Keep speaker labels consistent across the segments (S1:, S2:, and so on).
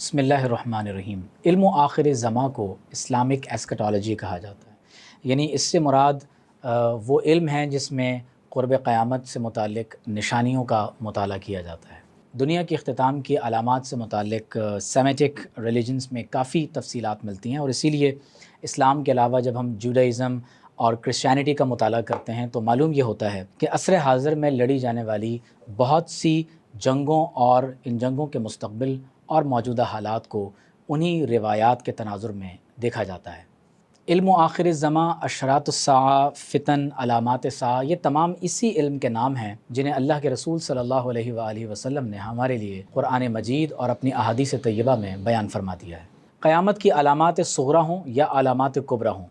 S1: بسم اللہ الرحمن الرحیم۔ علم و آخر زماں کو اسلامک ایسکٹالوجی کہا جاتا ہے، یعنی اس سے مراد وہ علم ہے جس میں قرب قیامت سے متعلق نشانیوں کا مطالعہ کیا جاتا ہے۔ دنیا کے اختتام کی علامات سے متعلق سیمیٹک ریلیجنز میں کافی تفصیلات ملتی ہیں، اور اسی لیے اسلام کے علاوہ جب ہم جوڈائزم اور کرسچینٹی کا مطالعہ کرتے ہیں تو معلوم یہ ہوتا ہے کہ عصر حاضر میں لڑی جانے والی بہت سی جنگوں اور ان جنگوں کے مستقبل اور موجودہ حالات کو انہی روایات کے تناظر میں دیکھا جاتا ہے۔ علم و آخر الزماں، اشراط الساعہ، فتن، علامات ساعہ، یہ تمام اسی علم کے نام ہیں جنہیں اللہ کے رسول صلی اللہ علیہ وآلہ وسلم نے ہمارے لیے قرآن مجید اور اپنی احادیث طیبہ میں بیان فرما دیا ہے۔ قیامت کی علامات صغریٰ ہوں یا علامات کبریٰ ہوں،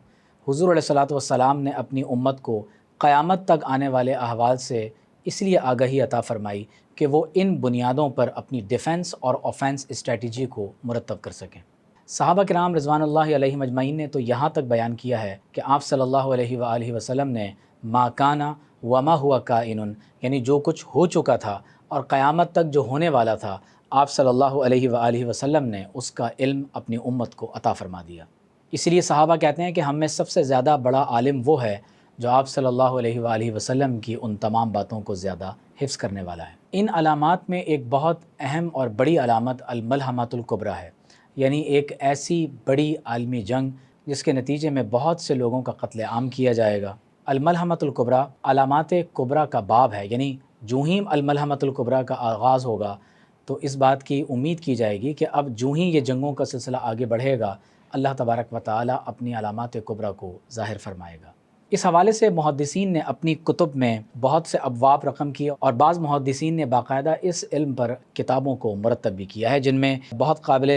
S1: حضور علیہ الصلوۃ والسلام نے اپنی امت کو قیامت تک آنے والے احوال سے اس لیے آگاہی عطا فرمائی کہ وہ ان بنیادوں پر اپنی ڈیفنس اور اوفینس اسٹریٹجی کو مرتب کر سکیں۔ صحابہ کرام رضوان اللہ علیہم اجمعین نے تو یہاں تک بیان کیا ہے کہ آپ صلی اللہ علیہ وآلہ وسلم نے ما کانا وما ہوا کائن، یعنی جو کچھ ہو چکا تھا اور قیامت تک جو ہونے والا تھا، آپ صلی اللہ علیہ وآلہ وسلم نے اس کا علم اپنی امت کو عطا فرما دیا۔ اس لیے صحابہ کہتے ہیں کہ ہم میں سب سے زیادہ بڑا عالم وہ ہے جو آپ صلی اللہ علیہ وآلہ وسلم کی ان تمام باتوں کو زیادہ حفظ کرنے والا ہے۔ ان علامات میں ایک بہت اہم اور بڑی علامت الملحمۃ الکبریٰ ہے، یعنی ایک ایسی بڑی عالمی جنگ جس کے نتیجے میں بہت سے لوگوں کا قتل عام کیا جائے گا۔ الملحمۃ الکبریٰ علامات کبریٰ کا باب ہے، یعنی جو ہی الملحمۃ الکبریٰ کا آغاز ہوگا تو اس بات کی امید کی جائے گی کہ اب جو ہی یہ جنگوں کا سلسلہ آگے بڑھے گا، اللہ تبارک و تعالیٰ اپنی علامات کبریٰ کو ظاہر فرمائے گا۔ اس حوالے سے محدثین نے اپنی کتب میں بہت سے ابواب رقم کیے، اور بعض محدثین نے باقاعدہ اس علم پر کتابوں کو مرتب بھی کیا ہے، جن میں بہت قابل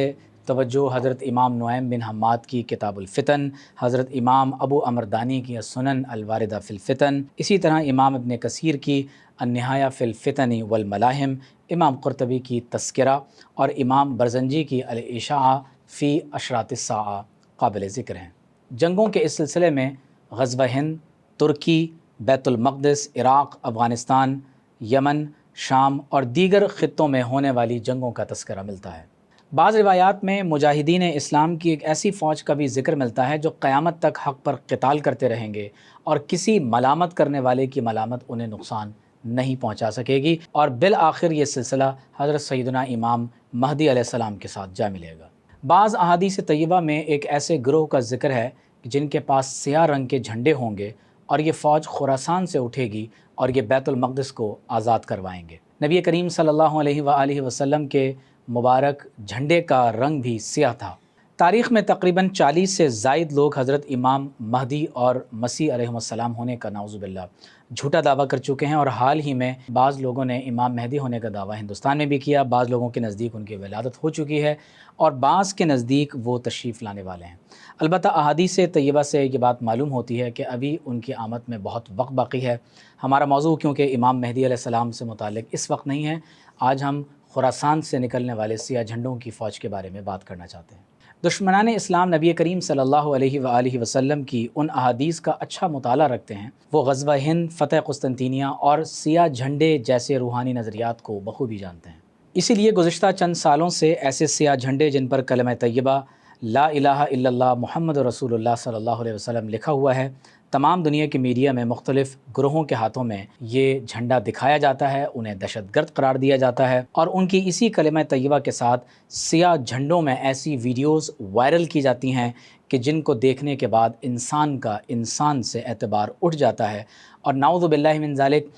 S1: توجہ حضرت امام نعیم بن حماد کی کتاب الفتن، حضرت امام ابو عمر دانی کی السنن الواردہ فی الفتن، اسی طرح امام ابن کثیر کی النہایہ فی الفتن والملاحم، امام قرطبی کی تذکرہ، اور امام برزنجی کی الاشاعہ فی اشراط الساعہ قابل ذکر ہیں۔ جنگوں کے اس سلسلے میں غزوہ ہند، ترکی، بیت المقدس، عراق، افغانستان، یمن، شام اور دیگر خطوں میں ہونے والی جنگوں کا تذکرہ ملتا ہے۔ بعض روایات میں مجاہدین اسلام کی ایک ایسی فوج کا بھی ذکر ملتا ہے جو قیامت تک حق پر قتال کرتے رہیں گے، اور کسی ملامت کرنے والے کی ملامت انہیں نقصان نہیں پہنچا سکے گی، اور بالآخر یہ سلسلہ حضرت سیدنا امام مہدی علیہ السلام کے ساتھ جا ملے گا۔ بعض احادیث طیبہ میں ایک ایسے گروہ کا ذکر ہے جن کے پاس سیاہ رنگ کے جھنڈے ہوں گے، اور یہ فوج خراسان سے اٹھے گی اور یہ بیت المقدس کو آزاد کروائیں گے۔ نبی کریم صلی اللہ علیہ وآلہ وسلم کے مبارک جھنڈے کا رنگ بھی سیاہ تھا۔ تاریخ میں تقریباً 40 سے زائد لوگ حضرت امام مہدی اور مسیح علیہ السلام ہونے کا نعوذ باللہ جھوٹا دعویٰ کر چکے ہیں، اور حال ہی میں بعض لوگوں نے امام مہدی ہونے کا دعویٰ ہندوستان میں بھی کیا۔ بعض لوگوں کے نزدیک ان کی ولادت ہو چکی ہے، اور بعض کے نزدیک وہ تشریف لانے والے ہیں۔ البتہ احادیث طیبہ سے یہ بات معلوم ہوتی ہے کہ ابھی ان کی آمد میں بہت وقت باقی ہے۔ ہمارا موضوع کیونکہ امام مہدی علیہ السلام سے متعلق اس وقت نہیں ہے، آج ہم خراسان سے نکلنے والے سیاہ جھنڈوں کی فوج کے بارے میں بات کرنا چاہتے ہیں۔ دشمنان اسلام نبی کریم صلی اللہ علیہ وآلہ وسلم کی ان احادیث کا اچھا مطالعہ رکھتے ہیں، وہ غزوہ ہند، فتح قسطنطینیہ اور سیاہ جھنڈے جیسے روحانی نظریات کو بخوبی جانتے ہیں۔ اسی لیے گزشتہ چند سالوں سے ایسے سیاہ جھنڈے جن پر کلمہ طیبہ لا الہ الا اللہ محمد رسول اللہ صلی اللہ علیہ وسلم لکھا ہوا ہے، تمام دنیا کے میڈیا میں مختلف گروہوں کے ہاتھوں میں یہ جھنڈا دکھایا جاتا ہے، انہیں دہشت گرد قرار دیا جاتا ہے، اور ان کی اسی کلمہ طیبہ کے ساتھ سیاہ جھنڈوں میں ایسی ویڈیوز وائرل کی جاتی ہیں کہ جن کو دیکھنے کے بعد انسان کا انسان سے اعتبار اٹھ جاتا ہے، اور نعوذ باللہ من ذالک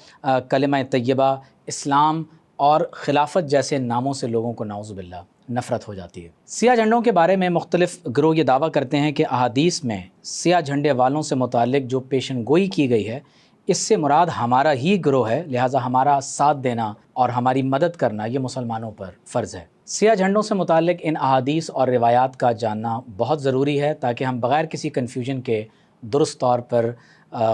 S1: کلمہ طیبہ، اسلام اور خلافت جیسے ناموں سے لوگوں کو نعوذ باللہ نفرت ہو جاتی ہے۔ سیاہ جھنڈوں کے بارے میں مختلف گروہ یہ دعویٰ کرتے ہیں کہ احادیث میں سیاہ جھنڈے والوں سے متعلق جو پیشن گوئی کی گئی ہے، اس سے مراد ہمارا ہی گروہ ہے، لہٰذا ہمارا ساتھ دینا اور ہماری مدد کرنا یہ مسلمانوں پر فرض ہے۔ سیاہ جھنڈوں سے متعلق ان احادیث اور روایات کا جاننا بہت ضروری ہے تاکہ ہم بغیر کسی کنفیوژن کے درست طور پر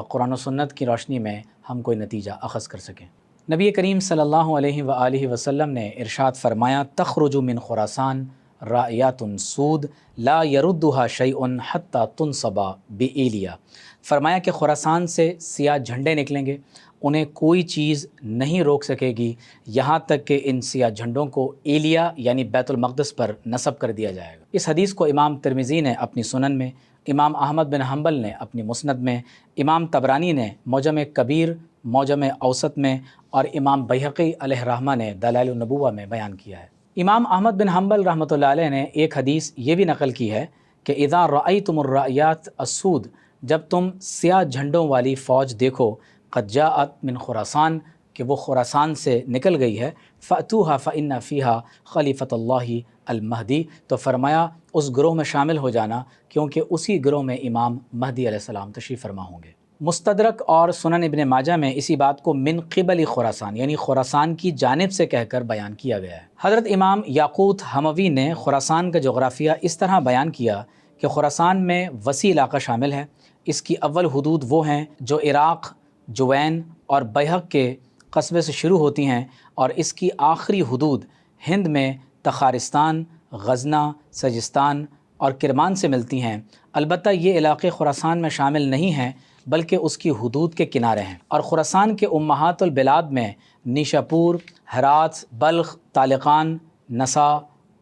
S1: قرآن و سنت کی روشنی میں ہم کوئی نتیجہ اخذ کر سکیں۔ نبی کریم صلی اللہ علیہ وآلہ وسلم نے ارشاد فرمایا، تخرج من خراسان رایات سود لا یردها شیء حتی تنصب بایلیا۔ فرمایا کہ خراسان سے سیاہ جھنڈے نکلیں گے، انہیں کوئی چیز نہیں روک سکے گی یہاں تک کہ ان سیاہ جھنڈوں کو ایلیا یعنی بیت المقدس پر نصب کر دیا جائے گا۔ اس حدیث کو امام ترمذی نے اپنی سنن میں، امام احمد بن حنبل نے اپنی مسند میں، امام طبرانی نے معجم کبیر، معجم اوسط میں، اور امام بیہقی علیہ رحمہ نے دلائل النبوہ میں بیان کیا ہے۔ امام احمد بن حنبل رحمۃ اللہ علیہ نے ایک حدیث یہ بھی نقل کی ہے کہ اذا رأیتم الرایات السود، جب تم سیاہ جھنڈوں والی فوج دیکھو، قد جاءت من خراسان، کہ وہ خراسان سے نکل گئی ہے، فأتوها فإن فيها خلیفۃ اللہ المہدی، تو فرمایا اس گروہ میں شامل ہو جانا کیونکہ اسی گروہ میں امام مہدی علیہ السلام تشریف فرما ہوں گے۔ مستدرک اور سنن ابن ماجہ میں اسی بات کو من قبل خراسان یعنی خراسان کی جانب سے کہہ کر بیان کیا گیا ہے۔ حضرت امام یاقوت حموی نے خراسان کا جغرافیہ اس طرح بیان کیا کہ خراسان میں وسیع علاقہ شامل ہے۔ اس کی اول حدود وہ ہیں جو عراق، جوین اور بیہق کے قصبے سے شروع ہوتی ہیں، اور اس کی آخری حدود ہند میں تخارستان، غزنہ، سجستان اور کرمان سے ملتی ہیں۔ البتہ یہ علاقے خراسان میں شامل نہیں ہیں بلکہ اس کی حدود کے کنارے ہیں، اور خراسان کے امہات البلاد میں نیشاپور، ہرات، بلخ، طالقان، نسا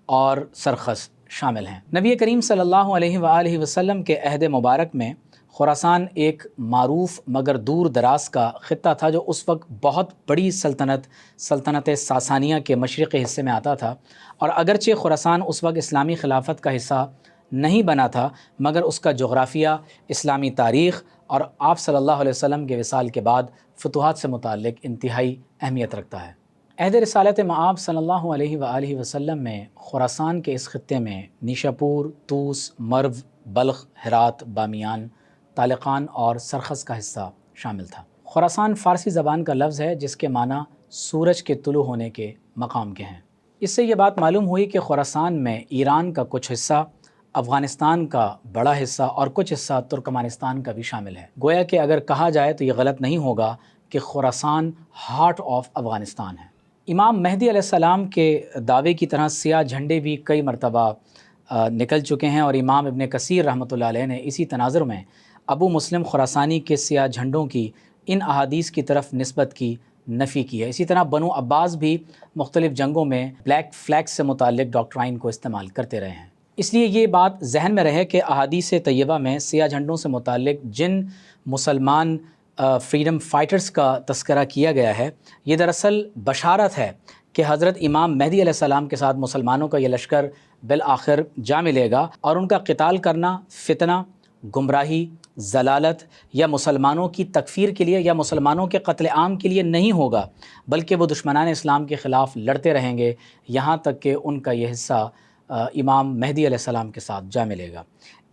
S1: اور سرخس شامل ہیں۔ نبی کریم صلی اللہ علیہ وآلہ وسلم کے عہد مبارک میں خراسان ایک معروف مگر دور دراز کا خطہ تھا جو اس وقت بہت بڑی سلطنت ساسانیہ کے مشرقی حصے میں آتا تھا، اور اگرچہ خراسان اس وقت اسلامی خلافت کا حصہ نہیں بنا تھا مگر اس کا جغرافیہ، اسلامی تاریخ اور آپ صلی اللہ علیہ وسلم کے وصال کے بعد فتوحات سے متعلق انتہائی اہمیت رکھتا ہے۔ عہد رسالت مآب صلی اللہ علیہ وآلہ وسلم میں خراسان کے اس خطے میں نیشاپور، طوس، مرو، بلخ، ہرات، بامیان، طالقان اور سرخس کا حصہ شامل تھا۔ خراسان فارسی زبان کا لفظ ہے جس کے معنی سورج کے طلوع ہونے کے مقام کے ہیں۔ اس سے یہ بات معلوم ہوئی کہ خراسان میں ایران کا کچھ حصہ، افغانستان کا بڑا حصہ اور کچھ حصہ ترکمانستان کا بھی شامل ہے۔ گویا کہ اگر کہا جائے تو یہ غلط نہیں ہوگا کہ خراسان ہارٹ آف افغانستان ہے۔ امام مہدی علیہ السلام کے دعوے کی طرح سیاہ جھنڈے بھی کئی مرتبہ نکل چکے ہیں، اور امام ابن کثیر رحمۃ اللہ علیہ نے اسی تناظر میں ابو مسلم خراسانی کے سیاہ جھنڈوں کی ان احادیث کی طرف نسبت کی نفی کی ہے۔ اسی طرح بنو عباس بھی مختلف جنگوں میں بلیک فلیگ سے متعلق ڈاکٹرائن کو استعمال کرتے رہے ہیں۔ اس لیے یہ بات ذہن میں رہے کہ احادیث طیبہ میں سیاہ جھنڈوں سے متعلق جن مسلمان فریڈم فائٹرز کا تذکرہ کیا گیا ہے، یہ دراصل بشارت ہے کہ حضرت امام مہدی علیہ السلام کے ساتھ مسلمانوں کا یہ لشکر بالآخر جا ملے گا، اور ان کا قتال کرنا فتنہ، گمراہی، ضلالت یا مسلمانوں کی تکفیر کے لیے یا مسلمانوں کے قتل عام کے لیے نہیں ہوگا، بلکہ وہ دشمنان اسلام کے خلاف لڑتے رہیں گے یہاں تک کہ ان کا یہ حصہ امام مہدی علیہ السلام کے ساتھ جا ملے گا۔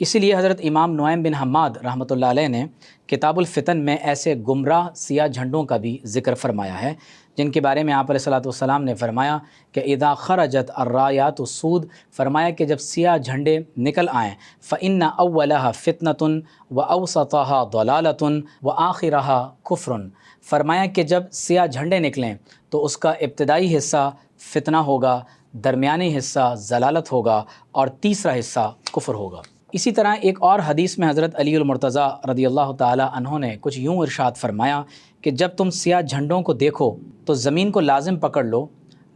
S1: اسی لیے حضرت امام نعیم بن حماد رحمۃ اللہ علیہ نے کتاب الفتن میں ایسے گمراہ سیاہ جھنڈوں کا بھی ذکر فرمایا ہے جن کے بارے میں آپ علیہ السلام نے فرمایا کہ اذا خرجت الرایات السود، فرمایا کہ جب سیاہ جھنڈے نکل آئیں، فإن اولها فتنة واوسطها ضلالة واخرها کفر، فرمایا کہ جب سیاہ جھنڈے نکلیں تو اس کا ابتدائی حصہ فتنہ ہوگا، درمیانی حصہ ضلالت ہوگا اور تیسرا حصہ کفر ہوگا۔ اسی طرح ایک اور حدیث میں حضرت علی المرتضیٰ رضی اللہ تعالی عنہ نے کچھ یوں ارشاد فرمایا کہ جب تم سیاہ جھنڈوں کو دیکھو تو زمین کو لازم پکڑ لو،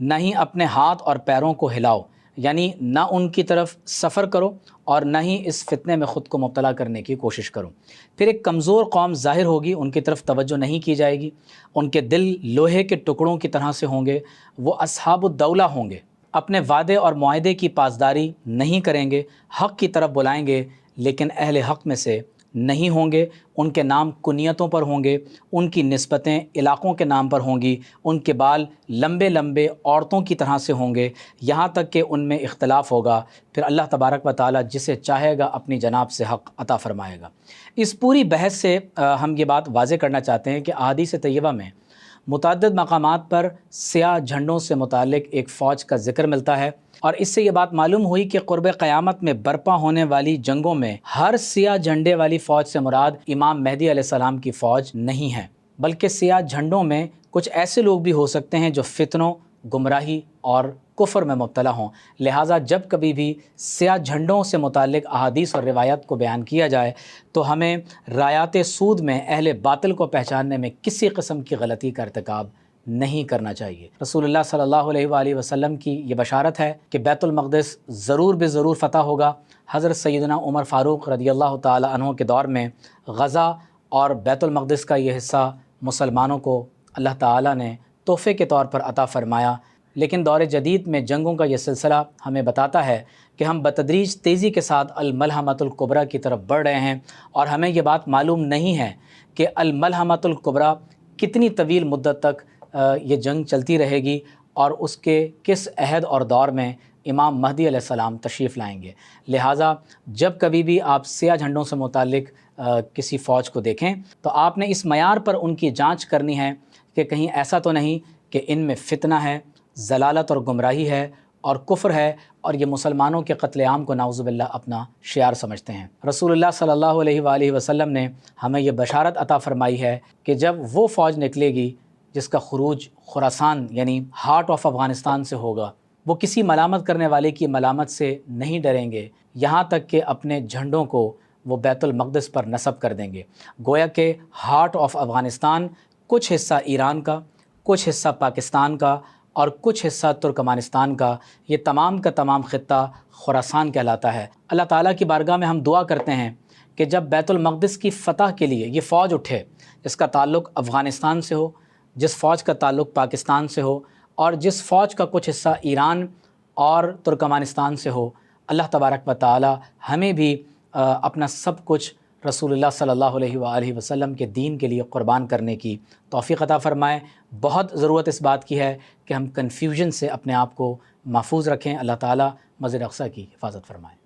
S1: نہ ہی اپنے ہاتھ اور پیروں کو ہلاؤ، یعنی نہ ان کی طرف سفر کرو اور نہ ہی اس فتنے میں خود کو مبتلا کرنے کی کوشش کرو۔ پھر ایک کمزور قوم ظاہر ہوگی، ان کی طرف توجہ نہیں کی جائے گی، ان کے دل لوہے کے ٹکڑوں کی طرح سے ہوں گے، وہ اصحاب الدولہ ہوں گے، اپنے وعدے اور معاہدے کی پاسداری نہیں کریں گے، حق کی طرف بلائیں گے لیکن اہل حق میں سے نہیں ہوں گے، ان کے نام کنیتوں پر ہوں گے، ان کی نسبتیں علاقوں کے نام پر ہوں گی، ان کے بال لمبے لمبے عورتوں کی طرح سے ہوں گے، یہاں تک کہ ان میں اختلاف ہوگا، پھر اللہ تبارک و تعالیٰ جسے چاہے گا اپنی جناب سے حق عطا فرمائے گا۔ اس پوری بحث سے ہم یہ بات واضح کرنا چاہتے ہیں کہ احادیث طیبہ میں متعدد مقامات پر سیاہ جھنڈوں سے متعلق ایک فوج کا ذکر ملتا ہے، اور اس سے یہ بات معلوم ہوئی کہ قرب قیامت میں برپا ہونے والی جنگوں میں ہر سیاہ جھنڈے والی فوج سے مراد امام مہدی علیہ السلام کی فوج نہیں ہے، بلکہ سیاہ جھنڈوں میں کچھ ایسے لوگ بھی ہو سکتے ہیں جو فتنوں، گمراہی اور کفر میں مبتلا ہوں۔ لہٰذا جب کبھی بھی سیاہ جھنڈوں سے متعلق احادیث اور روایات کو بیان کیا جائے تو ہمیں رایات سود میں اہل باطل کو پہچاننے میں کسی قسم کی غلطی کا ارتکاب نہیں کرنا چاہیے۔ رسول اللہ صلی اللہ علیہ وآلہ وسلم کی یہ بشارت ہے کہ بیت المقدس ضرور بے ضرور فتح ہوگا۔ حضرت سیدنا عمر فاروق رضی اللہ تعالی عنہ کے دور میں غزہ اور بیت المقدس کا یہ حصہ مسلمانوں کو اللہ تعالیٰ نے تحفے کے طور پر عطا فرمایا، لیکن دور جدید میں جنگوں کا یہ سلسلہ ہمیں بتاتا ہے کہ ہم بتدریج تیزی کے ساتھ الملحمۃ الکبریٰ کی طرف بڑھ رہے ہیں، اور ہمیں یہ بات معلوم نہیں ہے کہ الملحمۃ الکبریٰ کتنی طویل مدت تک یہ جنگ چلتی رہے گی اور اس کے کس عہد اور دور میں امام مہدی علیہ السلام تشریف لائیں گے۔ لہٰذا جب کبھی بھی آپ سیاہ جھنڈوں سے متعلق کسی فوج کو دیکھیں تو آپ نے اس معیار پر ان کی جانچ کرنی ہے کہ کہیں ایسا تو نہیں کہ ان میں فتنہ ہے، ضلالت اور گمراہی ہے اور کفر ہے، اور یہ مسلمانوں کے قتل عام کو نعوذ باللہ اپنا شعار سمجھتے ہیں۔ رسول اللہ صلی اللہ علیہ وآلہ وسلم نے ہمیں یہ بشارت عطا فرمائی ہے کہ جب وہ فوج نکلے گی جس کا خروج خراسان یعنی ہارٹ آف افغانستان سے ہوگا، وہ کسی ملامت کرنے والے کی ملامت سے نہیں ڈریں گے، یہاں تک کہ اپنے جھنڈوں کو وہ بیت المقدس پر نصب کر دیں گے۔ گویا کہ ہارٹ آف افغانستان کچھ حصہ ایران کا، کچھ حصہ پاکستان کا اور کچھ حصہ ترکمانستان کا، یہ تمام کا تمام خطہ خراسان کہلاتا ہے۔ اللہ تعالیٰ کی بارگاہ میں ہم دعا کرتے ہیں کہ جب بیت المقدس کی فتح کے لیے یہ فوج اٹھے جس کا تعلق افغانستان سے ہو، جس فوج کا تعلق پاکستان سے ہو، اور جس فوج کا کچھ حصہ ایران اور ترکمانستان سے ہو، اللہ تبارک و تعالی ہمیں بھی اپنا سب کچھ رسول اللہ صلی اللہ علیہ وآلہ وسلم کے دین کے لیے قربان کرنے کی توفیق عطا فرمائے۔ بہت ضرورت اس بات کی ہے کہ ہم کنفیوژن سے اپنے آپ کو محفوظ رکھیں۔ اللہ تعالی مسجد اقصی کی حفاظت فرمائے۔